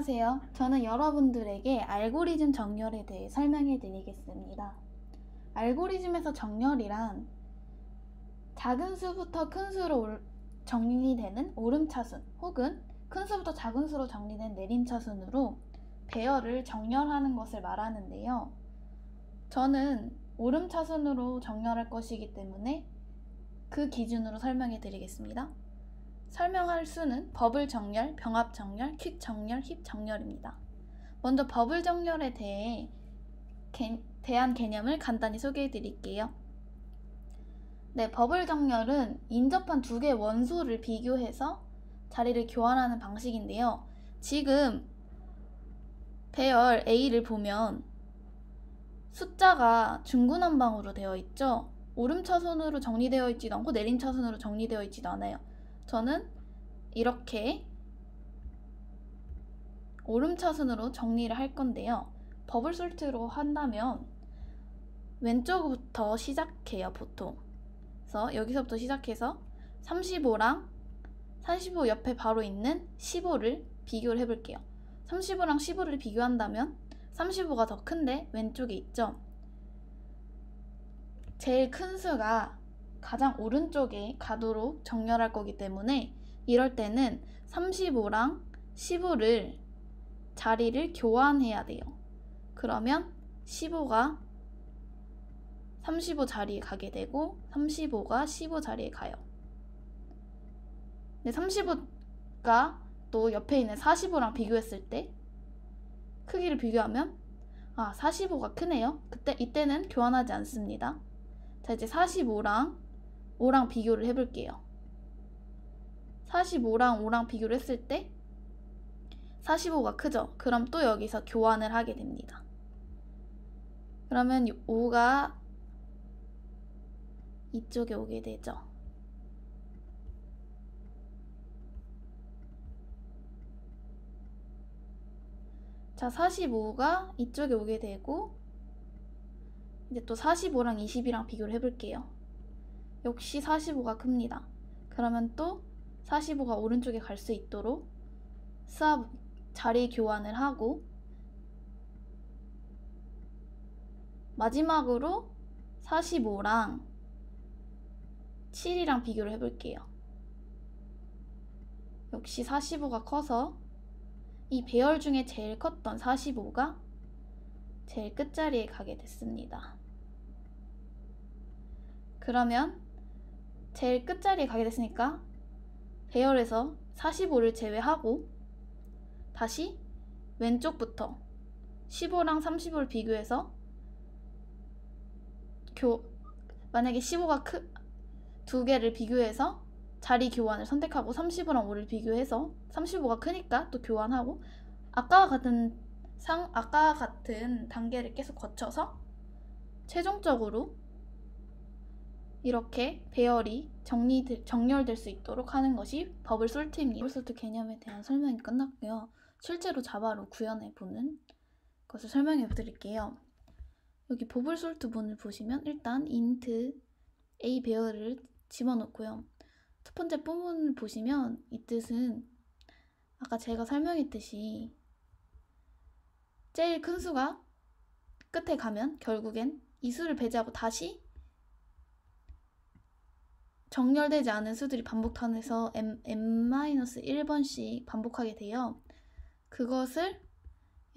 안녕하세요. 저는 여러분들에게 알고리즘 정렬에 대해 설명해 드리겠습니다. 알고리즘에서 정렬이란 작은 수부터 큰 수로 정리되는 오름차순 혹은 큰 수부터 작은 수로 정리된 내림차순으로 배열을 정렬하는 것을 말하는데요. 저는 오름차순으로 정렬할 것이기 때문에 그 기준으로 설명해 드리겠습니다. 설명할 수는 버블 정렬, 병합 정렬, 퀵 정렬, 힙 정렬입니다. 먼저 버블 정렬에 대한 개념을 간단히 소개해 드릴게요. 네, 버블 정렬은 인접한 두 개의 원소를 비교해서 자리를 교환하는 방식인데요. 지금 배열 A를 보면 숫자가 중구난방으로 되어 있죠. 오름차순으로 정리되어 있지도 않고 내림차순으로 정리되어 있지도 않아요. 저는 이렇게 오름차순으로 정리를 할 건데요. 버블 솔트로 한다면 왼쪽부터 시작해요, 보통. 그래서 여기서부터 시작해서 35랑 35 옆에 바로 있는 15를 비교를 해볼게요. 35랑 15를 비교한다면 35가 더 큰데 왼쪽에 있죠. 제일 큰 수가 가장 오른쪽에 가도록 정렬할 거기 때문에 이럴 때는 35랑 15를 자리를 교환해야 돼요. 그러면 15가 35 자리에 가게 되고 35가 15 자리에 가요. 근데 35가 또 옆에 있는 45랑 비교했을 때 크기를 비교하면 45가 크네요. 이때는 교환하지 않습니다. 자, 이제 45랑 5랑 비교를 해볼게요. 45랑 5랑 비교를 했을 때 45가 크죠? 그럼 또 여기서 교환을 하게 됩니다. 그러면 5가 이쪽에 오게 되죠. 자, 45가 이쪽에 오게 되고 이제 또 45랑 20이랑 비교를 해볼게요. 역시 45가 큽니다. 그러면 또 45가 오른쪽에 갈 수 있도록 자리 교환을 하고 마지막으로 45랑 7이랑 비교를 해볼게요. 역시 45가 커서 이 배열 중에 제일 컸던 45가 제일 끝자리에 가게 됐습니다. 그러면 제일 끝자리에 가게 됐으니까 배열에서 45를 제외하고 다시 왼쪽부터 15랑 35를 비교해서 만약에 15가 두 개를 비교해서 자리 교환을 선택하고 35랑 5를 비교해서 35가 크니까 또 교환하고 아까와 같은 단계를 계속 거쳐서 최종적으로 이렇게 배열이 정렬될 수 있도록 하는 것이 버블 솔트입니다. 버블 솔트 개념에 대한 설명이 끝났고요. 실제로 자바로 구현해보는 것을 설명해 드릴게요. 여기 버블 솔트 문을 보시면 일단 int a 배열을 집어넣고요. 첫 번째 부분을 보시면 이 뜻은 아까 제가 설명했듯이 제일 큰 수가 끝에 가면 결국엔 이 수를 배제하고 다시 정렬되지 않은 수들이 반복하면서 n-1번씩 반복하게 돼요. 그것을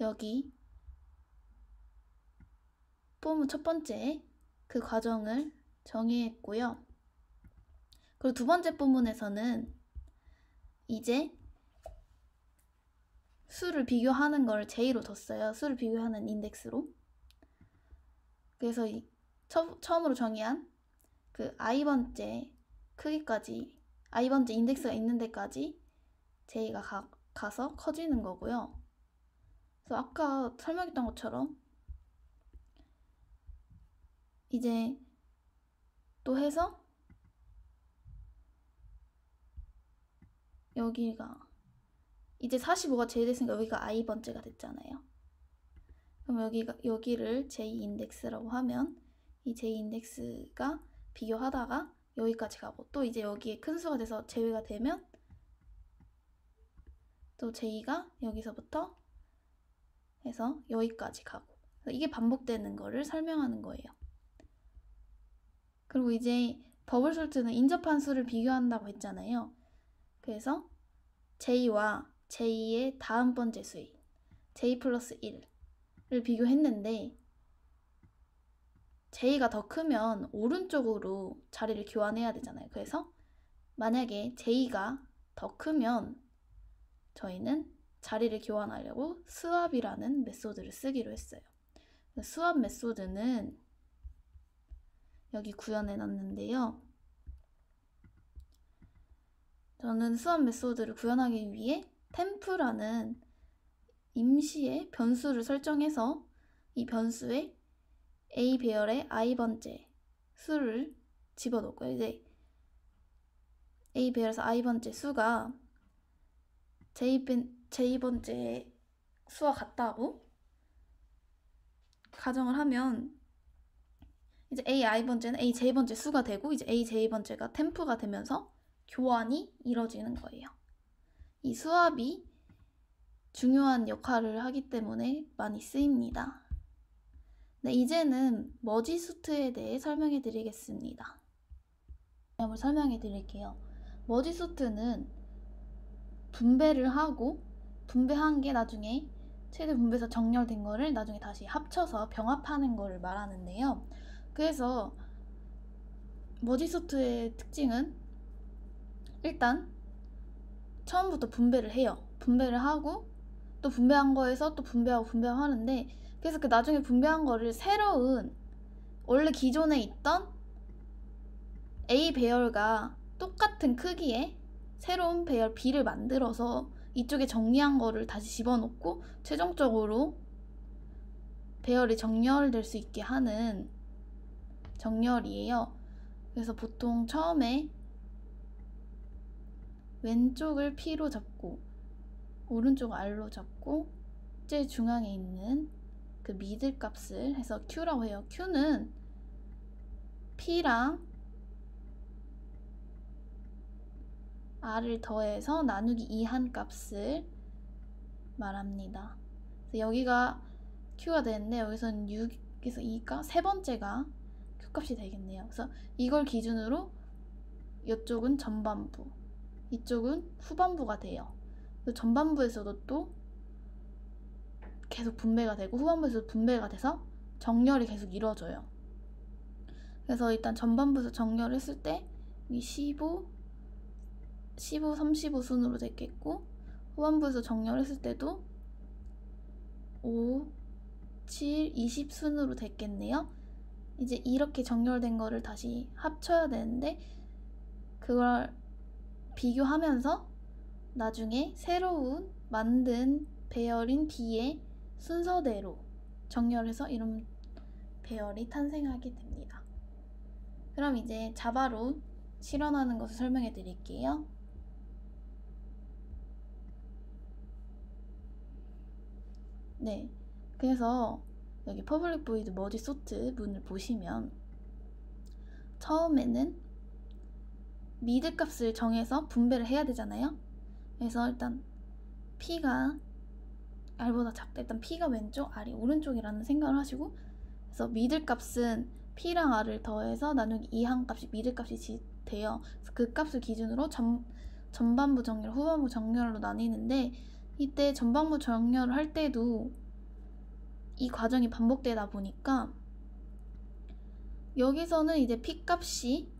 여기 부분 첫 번째 그 과정을 정의했고요. 그리고 두 번째 부분에서는 이제 수를 비교하는 걸 J로 뒀어요. 수를 비교하는 인덱스로. 그래서 처음으로 정의한 그 i번째 크기까지 i번째 인덱스가 있는 데까지 J가 가서 커지는 거고요. 그래서 아까 설명했던 것처럼 이제 또 해서 여기가 이제 45가 제일 됐으니까 여기가 i번째가 됐잖아요. 그럼 여기를 J 인덱스라고 하면 이 J 인덱스가 비교하다가 여기까지 가고 또 이제 여기에 큰 수가 돼서 제외가 되면 또 J가 여기서부터 해서 여기까지 가고, 이게 반복되는 거를 설명하는 거예요. 그리고 이제 버블 솔트는 인접한 수를 비교한다고 했잖아요. 그래서 J와 J의 다음 번째 수인 J 플러스 1을 비교했는데, J가 더 크면 오른쪽으로 자리를 교환해야 되잖아요. 그래서 만약에 J가 더 크면 저희는 자리를 교환하려고 스왑이라는 메소드를 쓰기로 했어요. 스왑 메소드는 여기 구현해 놨는데요. 저는 스왑 메소드를 구현하기 위해 템프라는 임시의 변수를 설정해서 이 변수에 A 배열의 i번째 수를 집어넣고요. 이제 A 배열에서 i번째 수가 J번째 수와 같다고 가정을 하면 이제 AI번째는 AJ번째 수가 되고, 이제 AJ번째가 템프가 되면서 교환이 이뤄지는 거예요. 이 수압이 중요한 역할을 하기 때문에 많이 쓰입니다. 네, 이제는 머지수트에 대해 설명해 드리겠습니다. 개념을 설명해 드릴게요. 머지수트는 분배를 하고, 분배한 게 나중에 최대 분배에서 정렬된 거를 나중에 다시 합쳐서 병합하는 거를 말하는데요. 그래서 머지소트의 특징은 일단 처음부터 분배를 해요. 분배를 하고 또 분배한 거에서 또 분배하고 하는데, 그래서 그 나중에 분배한 거를 새로운 원래 기존에 있던 A 배열과 똑같은 크기의 새로운 배열 B를 만들어서 이쪽에 정리한 거를 다시 집어넣고 최종적으로 배열이 정렬될 수 있게 하는 정렬이에요. 그래서 보통 처음에 왼쪽을 P로 잡고 오른쪽 R로 잡고 제일 중앙에 있는 그 미들 값을 해서 Q라고 해요. Q는 P랑 R을 더해서 나누기 2한 값을 말합니다. 그래서 여기가 Q가 되는데, 여기서는 6에서 2가 세 번째가 Q값이 되겠네요. 그래서 이걸 기준으로 이쪽은 전반부, 이쪽은 후반부가 돼요. 전반부에서도 또 계속 분배가 되고 후반부에서도 분배가 돼서 정렬이 계속 이루어져요. 그래서 일단 전반부에서 정렬했을 때 이 15, 35 순으로 됐겠고, 후반부에서 정렬했을 때도 5, 7, 20 순으로 됐겠네요. 이제 이렇게 정렬된 거를 다시 합쳐야 되는데, 그걸 비교하면서 나중에 새로운 만든 배열인 B의 순서대로 정렬해서 이런 배열이 탄생하게 됩니다. 그럼 이제 자바로 실현하는 것을 설명해 드릴게요. 네, 그래서 여기 퍼블릭 보이드 머지 소트 문을 보시면 처음에는 미드 값을 정해서 분배를 해야 되잖아요. 그래서 일단 P가 R보다 작다. 일단 P가 왼쪽, R이 오른쪽이라는 생각을 하시고, 그래서 미드 값은 P랑 R을 더해서 나누기 2한 값이 미드 값이 돼요. 그래서 그 값을 기준으로 전반부 정렬, 후반부 정렬로 나뉘는데, 이때 전반부 정렬을 할 때도 이 과정이 반복되다 보니까 여기서는 이제 P 값이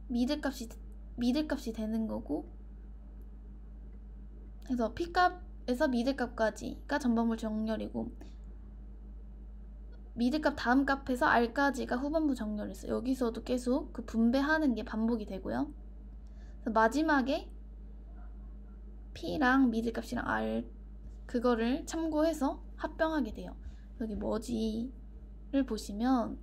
미드 값이 되는 거고, 그래서 P 값에서 미드 값까지가 전반부 정렬이고, 미드 값 다음 값에서 R까지가 후반부 정렬이었어요. 여기서도 계속 그 분배하는 게 반복이 되고요. 그래서 마지막에 P랑 미드 값이랑 R 그거를 참고해서 합병하게 돼요. 여기 머지를 보시면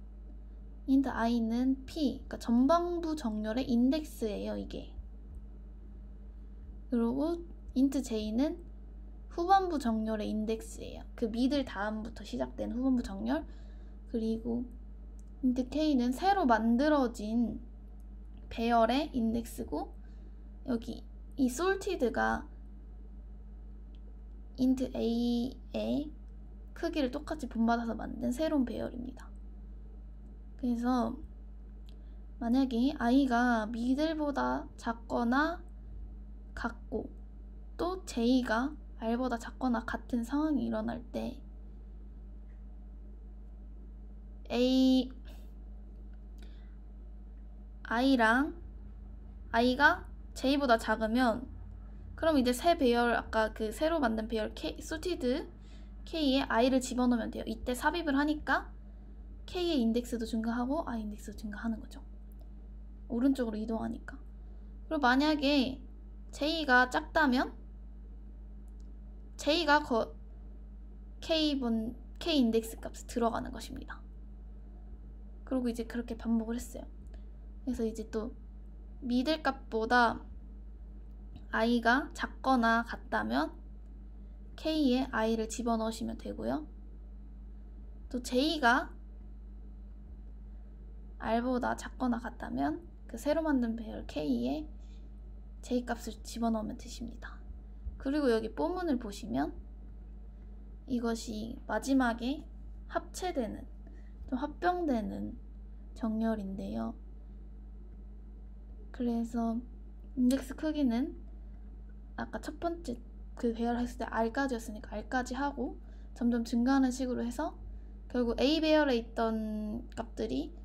int i는 P, 그러니까 전반부 정렬의 인덱스예요, 이게. 그리고 int j는 후반부 정렬의 인덱스예요. 그 미들 다음부터 시작된 후반부 정렬. 그리고 int k는 새로 만들어진 배열의 인덱스고, 여기 이 sorted가 int a의 크기를 똑같이 본받아서 만든 새로운 배열입니다. 그래서 만약에 i가 미들보다 작거나 같고 또 j가 r보다 작거나 같은 상황이 일어날 때 i가 j보다 작으면 그럼 이제 새 배열, 아까 그 새로 만든 배열 sorted k에 i를 집어넣으면 돼요. 이때 삽입을 하니까 k의 인덱스도 증가하고 i 인덱스도 증가하는 거죠. 오른쪽으로 이동하니까. 그리고 만약에 j가 작다면 j가 k 인덱스 값에 들어가는 것입니다. 그리고 이제 그렇게 반복을 했어요. 그래서 이제 또 미들 값보다 i가 작거나 같다면 k에 i를 집어넣으시면 되고요. 또 j가 r보다 작거나 같다면 그 새로 만든 배열 k에 j 값을 집어넣으면 되십니다. 그리고 여기 뽀문을 보시면 이것이 마지막에 합체되는, 좀 합병되는 정렬인데요. 그래서 인덱스 크기는 아까 첫 번째 그 배열했을 때 r까지였으니까 r까지 하고 점점 증가하는 식으로 해서 결국 a 배열에 있던 값들이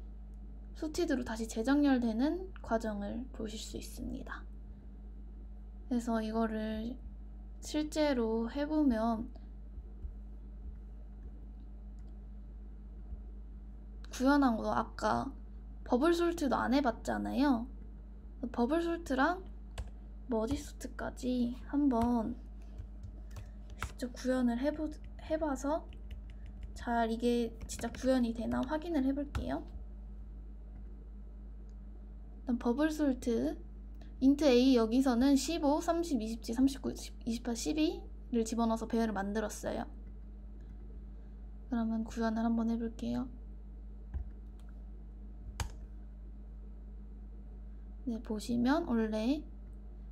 sorted로 다시 재정렬되는 과정을 보실 수 있습니다. 그래서 이거를 실제로 해보면 구현한 거 아까 버블 솔트도 안 해봤잖아요. 버블 솔트랑 머지 소트까지 한번 직접 구현을 해봐서 잘 이게 진짜 구현이 되나 확인을 해볼게요. 일단 버블 솔트 int a 여기서는 15, 30, 27, 39, 28, 12를 집어넣어서 배열을 만들었어요. 그러면 구현을 한번 해볼게요. 네, 보시면 원래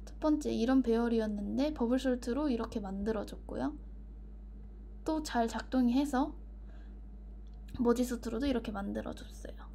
첫 번째 이런 배열이었는데 버블 솔트로 이렇게 만들어졌고요. 또 잘 작동이 해서 머지 소트로도 이렇게 만들어졌어요.